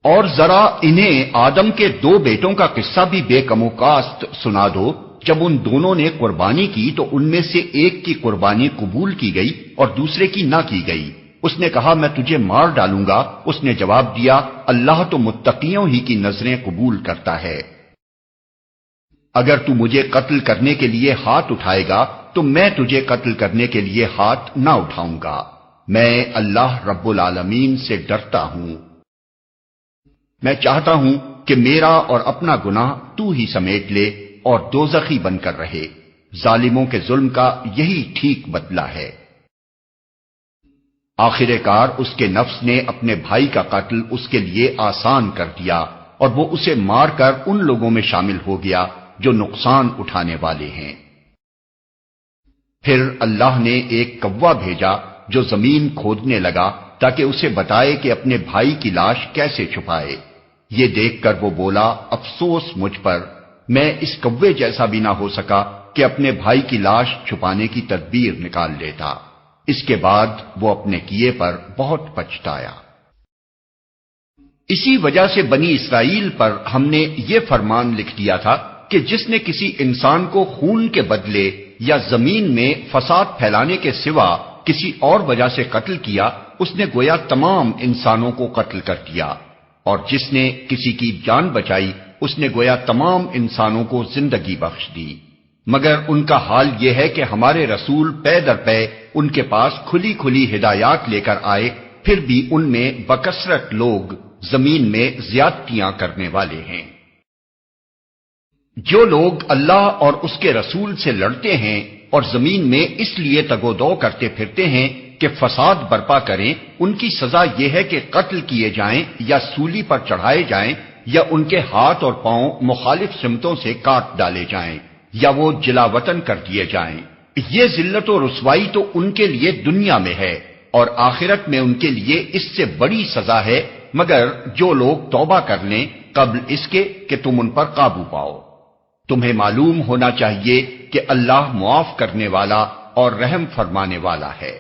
اور ذرا انہیں آدم کے 2 بیٹوں کا قصہ بھی بے کم و کاست سنا دو۔ جب ان دونوں نے قربانی کی تو ان میں سے ایک کی قربانی قبول کی گئی اور دوسرے کی نہ کی گئی۔ اس نے کہا میں تجھے مار ڈالوں گا۔ اس نے جواب دیا اللہ تو متقیوں ہی کی نظریں قبول کرتا ہے۔ اگر تو مجھے قتل کرنے کے لیے ہاتھ اٹھائے گا تو میں تجھے قتل کرنے کے لیے ہاتھ نہ اٹھاؤں گا۔ میں اللہ رب العالمین سے ڈرتا ہوں۔ میں چاہتا ہوں کہ میرا اور اپنا گناہ تو ہی سمیٹ لے اور دوزخی بن کر رہے۔ ظالموں کے ظلم کا یہی ٹھیک بدلہ ہے۔ آخر کار اس کے نفس نے اپنے بھائی کا قتل اس کے لیے آسان کر دیا اور وہ اسے مار کر ان لوگوں میں شامل ہو گیا جو نقصان اٹھانے والے ہیں۔ پھر اللہ نے ایک کوا بھیجا جو زمین کھودنے لگا تاکہ اسے بتائے کہ اپنے بھائی کی لاش کیسے چھپائے۔ یہ دیکھ کر وہ بولا افسوس مجھ پر، میں اس کوے جیسا بھی نہ ہو سکا کہ اپنے بھائی کی لاش چھپانے کی تدبیر نکال لیتا۔ اس کے بعد وہ اپنے کیے پر بہت پچھتایا۔ اسی وجہ سے بنی اسرائیل پر ہم نے یہ فرمان لکھ دیا تھا کہ جس نے کسی انسان کو خون کے بدلے یا زمین میں فساد پھیلانے کے سوا کسی اور وجہ سے قتل کیا، اس نے گویا تمام انسانوں کو قتل کر دیا، اور جس نے کسی کی جان بچائی اس نے گویا تمام انسانوں کو زندگی بخش دی۔ مگر ان کا حال یہ ہے کہ ہمارے رسول پے در پے ان کے پاس کھلی کھلی ہدایات لے کر آئے، پھر بھی ان میں بکثرت لوگ زمین میں زیادتیاں کرنے والے ہیں۔ جو لوگ اللہ اور اس کے رسول سے لڑتے ہیں اور زمین میں اس لیے تگ و دو کرتے پھرتے ہیں کہ فساد برپا کریں، ان کی سزا یہ ہے کہ قتل کیے جائیں یا سولی پر چڑھائے جائیں یا ان کے ہاتھ اور پاؤں مخالف سمتوں سے کاٹ ڈالے جائیں یا وہ جلا وطن کر دیے جائیں۔ یہ ذلت و رسوائی تو ان کے لیے دنیا میں ہے اور آخرت میں ان کے لیے اس سے بڑی سزا ہے، مگر جو لوگ توبہ کر لیں قبل اس کے کہ تم ان پر قابو پاؤ۔ تمہیں معلوم ہونا چاہیے کہ اللہ معاف کرنے والا اور رحم فرمانے والا ہے۔